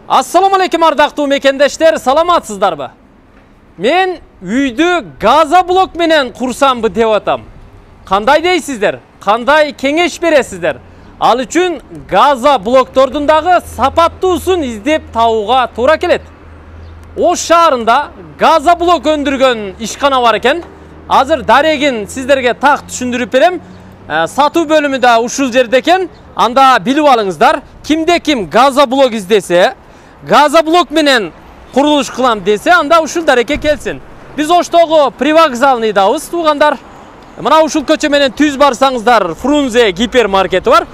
Ассаламу алейкум ардактуу мекендештер, саламатсыздарбы? Мен үйдү газоблок менен курсамбы деп атам. Кандай дейсиздер? Кандай кеңеш бересиздер? Ал үчүн газоблоктордун дагы сапаттуусун издеп табууга туура келет. Ош шаарында газоблок өндүргөн ишкана бар экен. Азыр дарегин сиздерге так түшүндүрүп берем. Сатуу бөлүмү да ушул жерде экен. Анда билип алыңыздар. Кимде ким газоблок издесе, газоблок менен курулуш кылам десе, анда ушул дарекке келсин. Биз Оштогу привокзалныйдабыз, туугандар. Мына ушул көчө менен түз барсаңыздар, Фрунзе гипермаркети бар.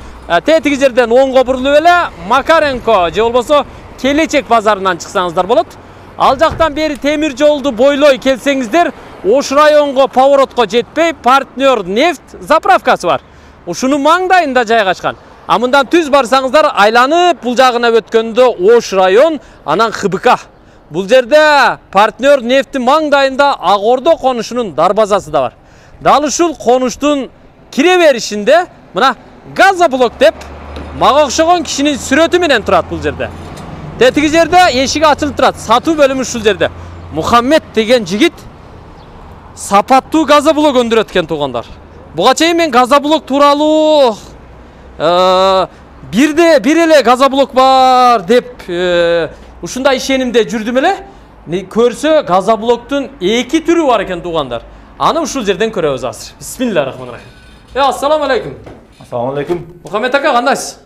Тетиги жерден оңго бурулуп эле Макаренко же болбосо Келечек базарынан чыксаңыздар болот. Ал жактан бери темир жолду бойлой келсеңиздер, Ош районго поворотко жетпей Партнер нефть заправкасы бар. Ушунун маңдайында жайгашкан. А мындан түз барсаңыздар, айланып бул жагына өткөндө Ош район, анан ХБК. Бул жерде Партнер нефтин маңдайында Ак Ордо конушунун дарбазасы да бар. Дал ушул конуштун кире беришинде мына газоблок деп мага окшогон кишинин сүрөтү менен турат бул жерде. Тетиги жерде эшиги ачылып турат. Сатуу бөлүмү ушул жерде. Мухаммед деген жигит сапаттуу газоблок өндүрөт экен, туугандар. Буга чейин мен газоблок тууралуу бир эле газоблок бар деп ушундай ишенимде жүрдүм эле. Көрсө газоблоктун эки түрү бар экен, туугандар. Аны ушул жерден көрөбүз азыр. Бисмиллахиррахманиррахим. Ассаламу алейкум. Ассаламу алейкум. Мухаммед ака, кандайсыз?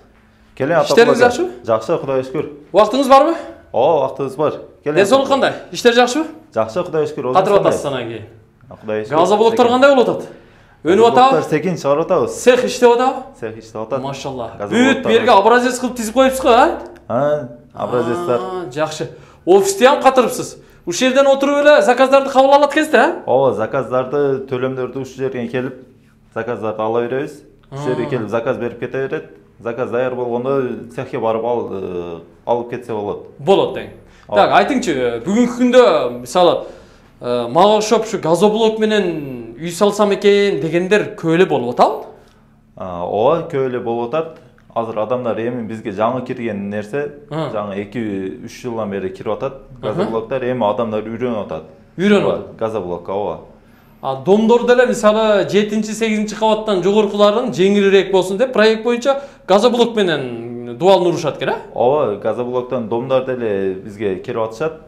Келен ата. Иштериңиз жакшыбы? Жакшы, Кудайга шүкүр. Убактыңыз барбы? Убактыбыз бар. Ден соолук кандай? Иштер жакшыбы? Жакшы, Кудайга шүкүр. Катырып атасыз анан кийин. Кудайга шүкүр. Газоблоктор кандай болуп атат? Өнүп атабы? Секин чыгарып атабыз. Цех иштеп атабы? Цех иштеп атат. Машалла. Бүт берге образец кылып тизип коюпсуз го, Образецтер. Жакшы. Офисте ham катырыпсыз. Ушул жерден отуруп эле заказдарды кабыл алат экенсиз, Ооба, заказдарды, төлөмдөрдү ушул жерге келип, заказдарды ала беребиз. Ушул жерге келип заказ берип кете берет. Заказ даяр болгондо цехке барып алып кетсе болот. Болот дең. Так, айтыңчы, бүгүнкү күндө мисалы мага окшоп ушу газоблок менен үй салсам экен дегендер көп эле болуп атабы? Ооба, көп эле болуп атат. Азыр адамдар эми бизге жаңы кирген нерсе, жаңы 2-3 жылдан бери кирип атат. Газоблоктор эми адамдар үйрөнүп атат. Үйрөнүп атат. Газоблокко, ооба. Домдор деле мисалы 7-8 кабаттан жогоркуларын жеңилирээк болсун деп проект боюнча газоблок менен дуалын урушат экен, Ооба, газоблоктон домдор деле бизге кирип атышат.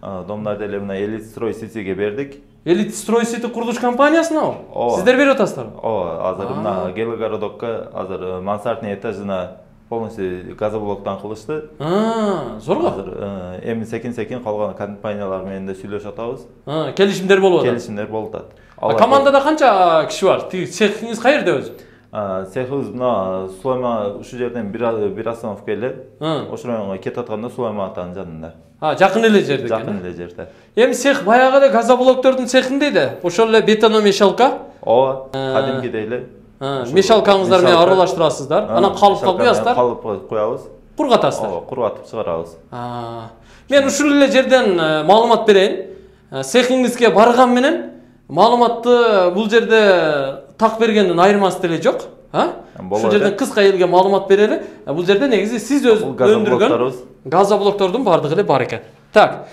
Домдор деле мына Элит Строй Ситиге бердик. Элит Строй Сити курулуш компаниясынабы? Сиздер берип атасыздарбы? Ооба, азыр мына Гелогородокко азыр мансардный этажына полностью газоблоктон кылышты. Зорго. Азыр эми секин калган компаниялар менен да сүйлөшүп атабыз. Келишимдер болуп атат. Келишимдер болуп атат. Командада канча киши бар? Цехиңиз каерде өзү? Цехыбыз мына Сулайма ушул жерден бир остановка эле. Ош районуна кетип атканда Сулайма атанын жанында. Жакын эле жерде экен. Жакын эле жерде. Эми цех баягы эле газоблоктордун цехинде да, ошол эле бетономешалка. Ооба, кадимкидей эле. Мешалкаңыздар менен аралаштырасыздар. Анан калыпка куясыздар. Калыпка куябыз. Кургатасыздар. Ооба, кургатып чыгарабыз. Мен ушул эле жерден маалымат берейин. Цехиңизге барган менен маалыматты бул жерде так бергендин айырмасы деле жок. Ушул жерден кыска элге маалымат берели. Бул жерде негизи сиз өз өндүргөн газоблоктордун бардыгы эле бар экен. Так,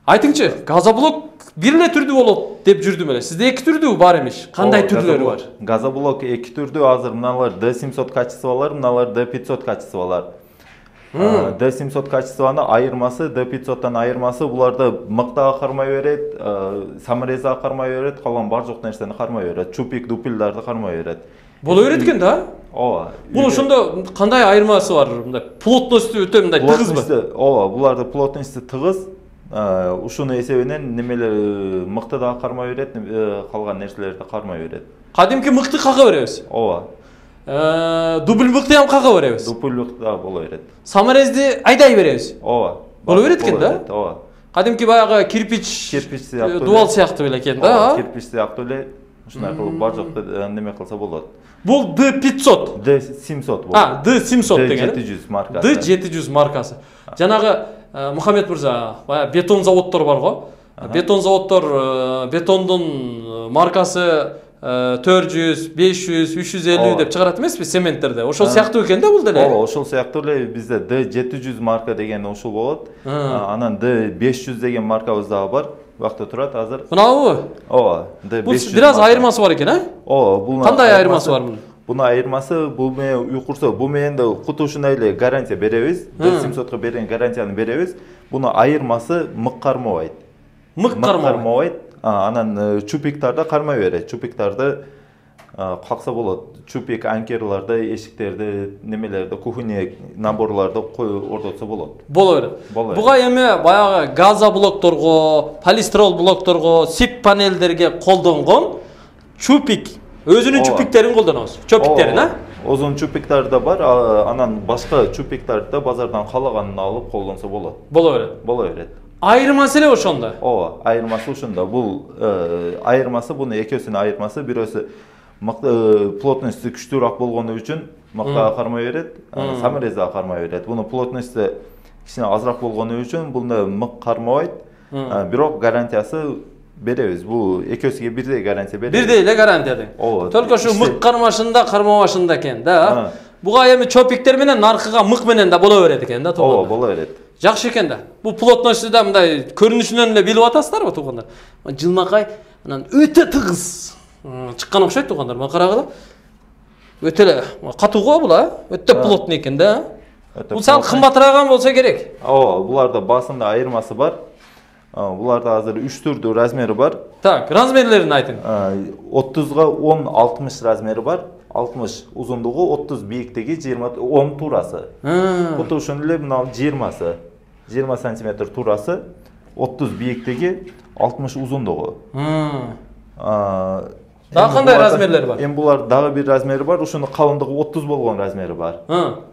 айтыңчы, газоблок бир эле түрдүү болот деп жүрдүм эле. Сизде эки түрдүү бар эмиш. Кандай түрлөрү бар? Газоблок эки түрдүү, азыр мыналар D700 качестволар, мыналар D500 качестволар. D700 качествонун айырмасы, D500тан айырмасы буларда мыктага кармай берет, саморезага кармай берет, калган бар жок нерсени кармай берет, чупик, дупилдарды кармай берет. Боло берет экен да? Ооба. Бул ошондо кандай айырмасы бар? Мындай плотносту өтө мындай тыгызбы? Ооба, буларда плотносту тыгыз. Ушунун эсебинен немелер мыкты да кармай берет, калган нерселерди кармай берет. Кадимки мыкты кага беребиз. Ооба. Дубль мыкты ham кага беребиз. Дубль мыкты да боло берет. Саморезди айдай беребиз. Ооба. Боло берет экен да? Ооба. Кадимки баягы кирпич сыяктуу дуал сыяктуу эле экен да? Кирпич сыяктуу эле. Ушундай кылып бар жокто неме кылса болот. Бул D500. D700 болот. D700 деген. D700 маркасы. D700 маркасы. Жанагы Мухаммед мырза, бетон заводдор бар го. Бетон заводдор бетондун маркасы 400, 500, 350 деп чыгарат эмеспи цементтерде. Ошол сыяктуу экен да бул деле. Ооба, ошол сыяктуу эле бизде D700 марка деген ушул болот. Анан D500 деген маркабыз дагы бар. Бакта турат азыр. Мынабы? Ооба, D500. Бул бир аз айырмасы бар экен, а? Ооба, бул кандай айырмасы бар мунун? Бунун айырмасы бул менен уйкурса, бул менен да кутушундай эле гарантия беребиз. D700га берген гарантияны беребиз. Бунун айырмасы мык кармабайт. Мык кармабайт. Анан чупиктарда кармай берет. Чупиктарды какса болот. Чупик анкерларды, эшиктерди, немелерди, кухня наборларды ордотсо болот. Боло берет. Буга эми баягы газоблокторго, полистирол блокторго, сип панелдерге колдонгон чупик, өзүнүн чупиктерин колдонобуз. Чупиктерин, а? Озон чупиктар да бар, анан башка чупиктарды да базардан калаганын алып колдонсо болот. Боло берет. Боло берет. Айырмасы эле ошондо. Ооба, айырмасы ошондо. Бул айырмасы, бунун экөөсүнүн айырмасы, бирөөсү плотносту күчтүүрөөк болгону үчүн мактага кармай берет, саморезага кармай берет. Бунун плотносту кичине азыраак болгону үчүн буну мык кармабайт. Бирок гарантиясы беребиз. Бул экөөсүгө бирдей гарантия беребиз. Бирдей эле гарантия дең. Ооба. Только ушу мык кармашында, кармабашында экен да. Буга эми чопиктер менен наркыга мык менен да боло берет экен да, туугандар. Ооба, боло берет. Жакшы экен да. Бул плотносту да мындай көрүнүшүнөн эле билип атасыздарбы туугандар? Жылмакай анан өтө тыгыз чыккан окшойт туугандар. Мына карагыла. Өтө эле катуу го бул, а? Өтө плотный экен да. Бул сал кымбатыраган болсо керек. Ооба, буларда басында айырмасы бар. Буларда азыр 3 түрдүү размери бар. Так, размерлерин айтың. 30га 10, 60 размери бар. 60 узундугу, 30 бийиктиги, 20 10 турасы. Кутушунун эле мына 20сы. 20 см турасы, 30 бийиктиги, 60 узундугу. Дагы кандай размерлери бар? Эми булар дагы бир размери бар. Ушунун калыңдыгы 30 болгон размери бар.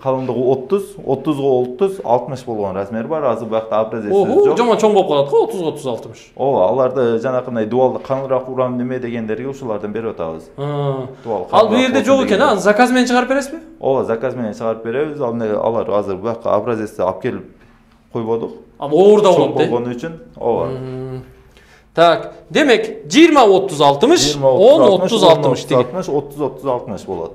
Калыңдыгы 30, 30га 30, 60 болгон размери бар. Азыр бакта образец жок. Жомон чоң болуп калат го 30га 30, 60. Ооба, аларды жанакындай дуалды калыңыраак урам неме дегендерге ушулардан берип атабыз. Ал бу жерде жок экен, а? Заказ менен чыгарып бересизби? Ооба, заказ менен чыгарып беребиз. Алар азыр бакка образецти алып келип койбодук. Оорда болот да. Болгон үчүн, ооба. Так, демек 20-30-60, 10-30-60 деген. 30-30-60 болот.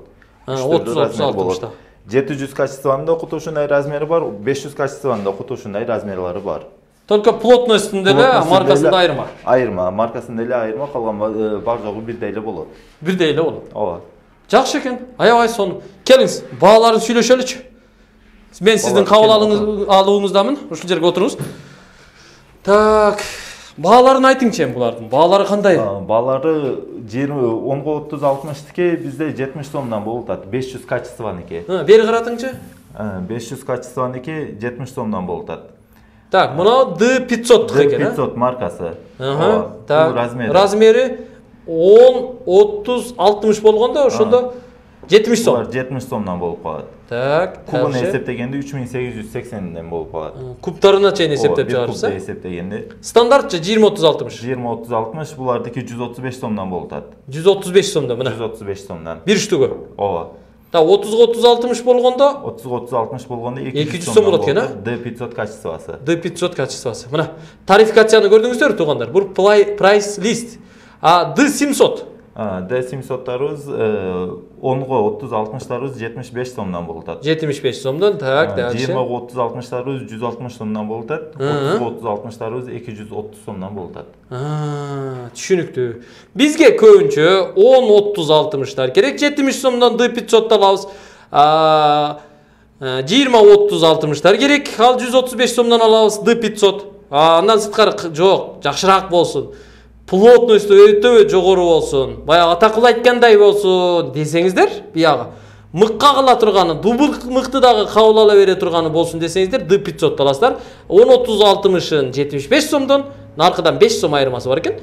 30-30-60 да. 700 качествосунда кутушундай размери бар, 500 качествосунда кутушундай размерлери бар. Только плотностунда эле, маркасында айырма. Айырма, маркасында эле айырма, калган бар жогу бирдей эле болот. Бирдей эле болот. Ооба. Жакшы экен. Аябай сону. Келиңиз, бааларын сүйлөшөлүчү. Мен сиздин кабыл алууңуздамын. Ушул жерге отуруңуз. Так, бааларын айтыңчы эми булардын. Баалары кандай? Баалары 10га 30 60тики бизде 70 сомдон болуп атат. 500 качествоники. Бери каратыңчы? 500 качествоники 70 сомдон болуп атат. Так, мына D500 экен, а? D500 маркасы. Так, размери 10, 30, 60 болгондо ошондо 70 сом. 70 сомдон болуп калат. Так, кубун эсептегенде 3880ден болуп калат. Кубтарына чейин эсептеп чыгарырсыз. Кубда эсептегенде. Стандартча 20-30-60. 20-30-60 булардыки 135 сомдон болуп атат. 135 сомдон мына. 135 сомдон. Бир штугу. Ооба. Так, 30-30-60 болгондо 30-30-60 болгондо 200 сом болот экен, а? D500 качествосы. D500 качествосы. Мына тарификацияны көрдүңүздөр туугандар. Бул прайс лист. D700. D700'тарыбыз 10га 30-60'тарыбыз 75 сомдон болуп атат. 75 сомдон, так, дальше. 20га 30-60'тарыбыз 160 сомдон болуп атат. 30га 30-60'тарыбыз 230 сомдон болуп атат. Түшүнүктүү. Бизге көбүнчө 10-30-60'тар керек. 70 сомдон D500'ты алабыз. 20-30-60'тар керек. Ал 135 сомдон алабыз D500. Андан сырткары жок, жакшыраак болсун. Плотносту өтө жогору болсун, баягы атакыл айткандай болсун десеңиздер, бияга мыкка кыла турганы, дубл мыкты дагы кабыл ала бере турганы болсун десеңиздер, D500 аласыздар. 10-30-60'ын 75 сомдон, наркыдан 5 сом айырмасы бар экен.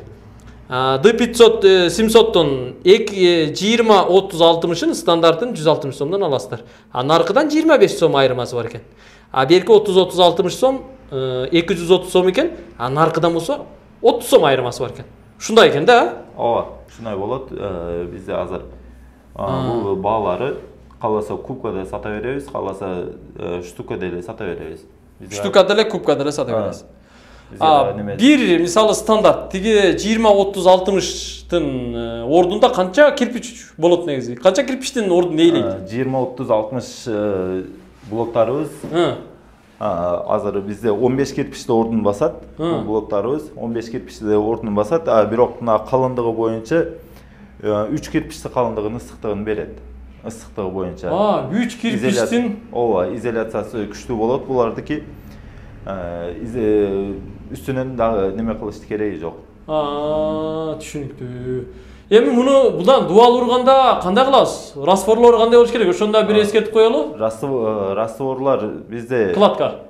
D500 700'тон 20-30-60'ын стандартын 160 сомдон аласыздар. Наркыдан 25 сом айырмасы бар экен. Берки 30-30-60 сом 230 сом экен, наркыдан болсо 30 сом айырмасы бар экен. Ушундай экен да? Ооба, ушундай болот. Бизде азыр бул баалары каласа кубкада сата беребиз, каласа штукада эле сата беребиз. Штукада эле, кубкада эле сата беребиз. Бир мисалы стандарт тиги 20-30-60-тын ордунда канча кирпич болот негизи? Канча кирпичтин ордун ээлейт? 20-30-60 блоктарыбыз азыр бизде 15 кирпичте ордун басат. Бул блоктарыбыз 15 кирпичте ордун басат, бирок мына калындыгы боюнча 3 кирпичти калындыгынын ысыктыгын берет. Ысыктыгы боюнча. 3 кирпичтин изоляциясы күчтүү болот. Булардыки үстүнөн дагы неме кылыштын кереги жок. Түшүнүктүү. Эми будан дуал урганда кандай кылабыз? Растворлор кандай болуш керек? Ошондо бир эскертип коелу. Растворлор бизде кладка.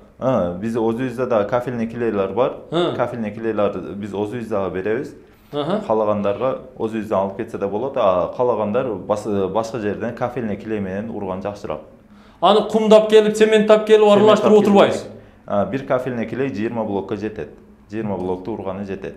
Биз өзүбүздө да кафельный клейлер бар. Кафельный клейлер биз өзүбүздө беребиз. Калагандарга өзүбүздөн алып кетсе да болот, калагандар башка жерден кафельный клей менен урган жакшыраак. Аны кумдап келип, цементтап келип аралаштырып отурбайбыз. Бир кафельный клей 20 блокко жетет. 20 блокту урганы жетет.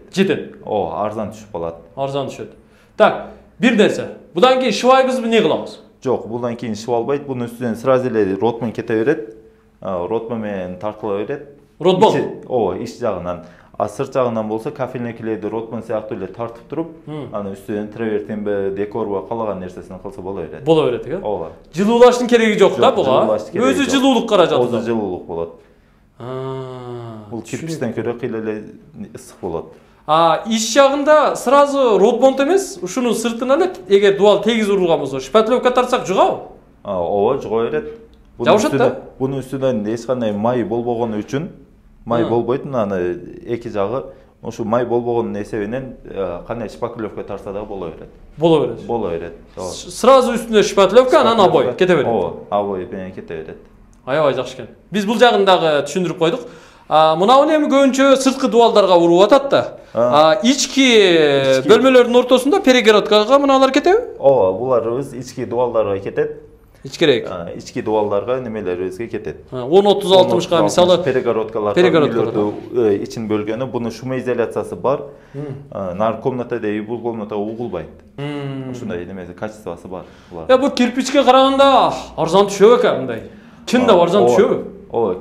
Арзан түшүп калат. Арзан түшөт. Так, бир нерсе. Будан кийин шыбайбызбы, не кылабыз? Жок, будан кийин шыбалбайт. Бунун үстүнөн сразу эле ротман кете берет. Ротман менен тартыла берет. Ротман? Ич жагынан. Сырт жагынан болсо кафельный клейди ротман сыяктуу эле тартып туруп, анын үстүнөн травертинби, декорбу калаган нерсесин кылса боло берет. Боло берет, э? Жылуулаштын кереги жок да буга? Өзү жылуулук каражаты. Өзү жылуулук болот. Бул кирпичтен көрө кыйла эле ысык болот. Иш жагында сразу ротмонт эмес, ушунун сыртына эле эгер дуал тегиз урулган болсо, шпатлевка тартсак жугабы? Жуга берет. Жабышат да? Бунун үстүнөн эч кандай май болбогону үчүн, май болбойт, аны эки жагы ушу май болбогонун эсебинен кандай шпатлевка тарса да боло берет. Боло берет. Сразу үстүнө шпатлевка, анан обой кете берет. Обой менен кете берет. Аябай жакшы экен. Биз бул жагын дагы түшүндүрүп койдук. Мынауну эми көбүнчө сырткы дуалдарга уруп атат да. Ички бөлмөлөрдүн ортосунда перегородкага мыналар кетеби? Буларыбыз ички дуалдарга кетет. Ичкирээк. Ички дуалдарга немелерибизге кетет. 10-30-60га мисалы перегородкаларга үйлөрдү ичин бөлгөнү, бунун шумоизоляциясы бар. Нар комнатада бул комната угулбайт. Ушундай немеси качествосы бар. Бул кирпичке караганда арзан түшөбү экен мындай? Чында арзан түшөбү?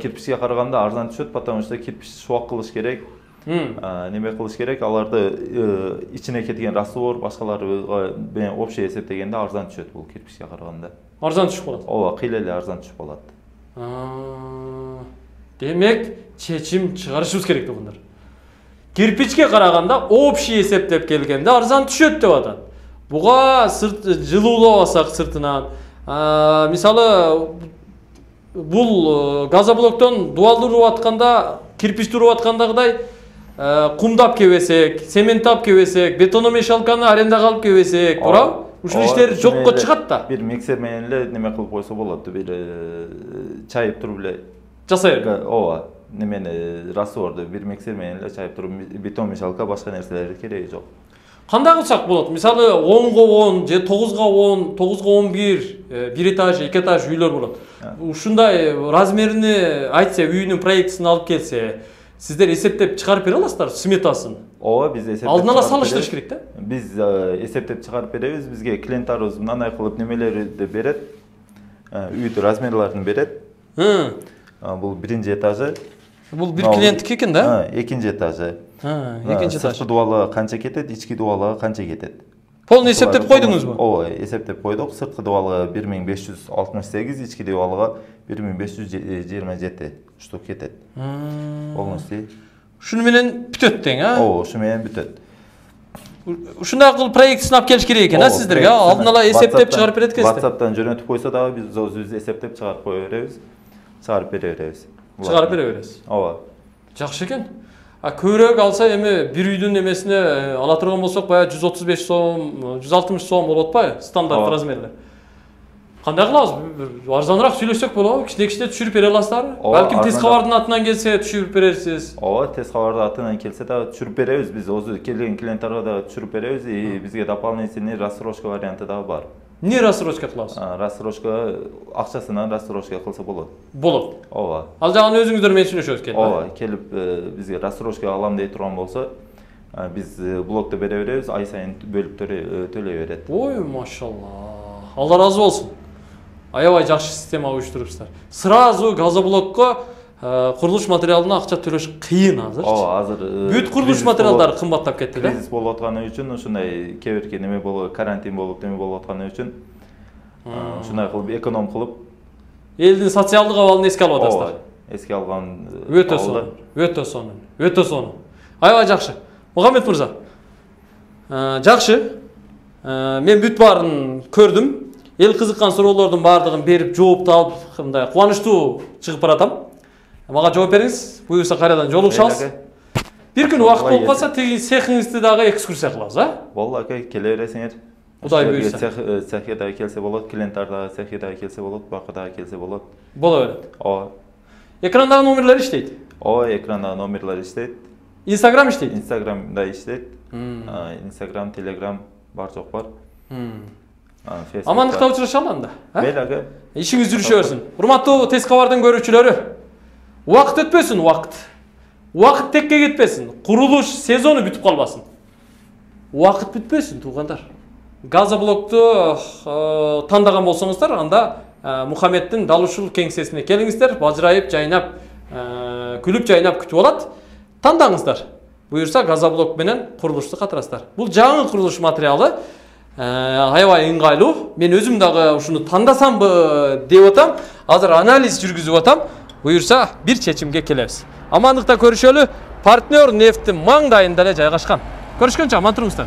Кирпичке караганда арзан түшөт, потому что кирпич шубак кылыш керек. Неме кылыш керек, аларды ичине кеткен раствор, башкалары менен общий эсептегенде арзан түшөт бул кирпичке караганда. Арзан түшүп калат. Кыйла эле арзан түшүп калат. Демек, чечим чыгарышыбыз керек дегендер. Кирпичке караганда общий эсептеп келгенде арзан түшөт деп атат. Буга жылуулабасак сыртынан, мисалы бул газоблоктон дуалды уруп атканда, кирпичти уруп аткандагыдай кумдап кебесек, цементтап кебесек, бетономешалканы арендага алып кебесек, туурабы? Ушул иштер жокко чыгат да. Бир миксер менен эле неме кылып койсо болот, бир чайып туруп эле жасай. Немени растворду бир миксер менен эле чайып туруп, бетономешалка башка нерселерге кереги жок. Кандай кылсак болот? Мисалы 10-10 же 9-10, 9-11 бир этаж, 2 этаж үйлөр болот. Ушундай размерини айтса, үйүнүн проектисин алып келсе, сиздер эсептеп чыгарып бере аласыздар сметасын? Биз эсептеп алдын ала салыштырыш керек да? Биз эсептеп чыгарып беребиз. Бизге клиенттарыбыз мындай кылып немелерди берет. Үйдүн размерлерин берет. Бул биринчи этажы. Бул бир клиенттики экен да? Экинчи этажы. Экинчи этаж. Сырткы дуалга канча кетет, ички дуалга канча кетет? Полный эсептеп койдуңузбу? Эсептеп койдук. Сырткы дуалга 1568, ички дуалга 1527 штук кетет. Полностью. Шуну менен бүтөт тең, Ушу менен бүтөт. Ушундай кылып проектисин алып келиш керек экен, сиздерге алдын ала эсептеп чыгарып берет экенсиздер. WhatsApp'тан жөнөтүп койсо дагы биз өзүбүз эсептеп чыгарып кое беребиз. Чыгарып бере беребиз. Чыгарып бере бересиз. Жакшы экен. Көбүрөөк алса эми бир үйдүн эмесине ала турган болсок, баягы 135 сом, 160 сом болот атпайбы? Стандарт размерлер. Кандай кылабыз? Арзаныраак сүйлөшсөк болобу? Кичине түшүрүп бере аласыздарбы? Балким тез кабардын атынан келсе түшүрүп берерсиз. Тез кабардын атынан келсе да түшүрүп беребиз. Биз өзү келген клиенттарга да түшүрүп беребиз. Бизге дополнительный рассрочка варианты да бар. Эмне рассрочка кылабыз? Рассрочка акчасынан рассрочка кылса болот. Болот. Ал жагын өзүңүздөр менен сүйлөшөбүз келип. Келип бизге рассрочка алам дей турган болсо, биз блокты бере беребиз, ай сайын бөлүп төлөй берет. Ой, машалла. Алла разы болсун. Аябай жакшы система уюштурупсуздар. Сразу газоблокко Курулуш материалына акча төлөш кыйын азыр. Ооба, азыр Бүт курулуш материалдары кымбаттап кетти да. Кризис болуп атканы үчүн ушундай кеберке неме болуп, карантин болуп неме болуп атканы үчүн ушундай кылып эконом кылып Элдин социалдык абалын эске алып атасыздар. Эске алган Өтө сонун, өтө сонун, өтө сонун. Аябай жакшы. Мухаммед мырза. Жакшы. Мен бүт баарын көрдүм. Эл кызыккан суроолордун баардыгын берип, жоопту алып, мындай кубанычтуу чыгып баратам. Мага жооп бериңиз. Буюрса кайрадан жолугушабыз. Бир күн убакыт болуп калса, теги цехиңизди дагы экскурсия кылабыз, а? Болду ака, келе бересиңер. Кудай буйрса. Цехке дагы келсе болот, клиенттер дагы цехке дагы келсе болот, бакка дагы келсе болот. Боло берет. Ооба. Экрандагы номерлер иштейт. Ооба, экрандагы номерлер иштейт. Инстаграм иштейт. Инстаграмда иштейт. Инстаграм, Телеграм бар жок бар. Амандыкта учурашалы анда. Мейли ака. Ишиңиз жүрүшө берсин. Урматтуу Тез кабардын көрүүчүлөрү. Убакыт өтпөсүн, убакыт. Убакыт текке кетпесин. Курулуш сезону бүтүп калбасын. Убакыт бүтпөсүн, туугандар. Газоблокту тандаган болсоңуздар, анда Мухаммеддин дал ушул кеңсесине келиңиздер, бажырайып, жайнап, күлүп жайнап күтүп алат. Тандаңыздар. Буюрса газоблок менен курулушту катырасыздар. Бул жаңы курулуш материалы аябай ыңгайлуу. Мен өзүм дагы ушуну тандасамбы деп атам. Азыр анализ жүргүзүп атам. Буюрса бир чечимге келебиз. Амандыкта көрүшөлү. Партнер нефттин маңдайында эле жайгашкан. Көрүшкөнчө аман туруңуздар.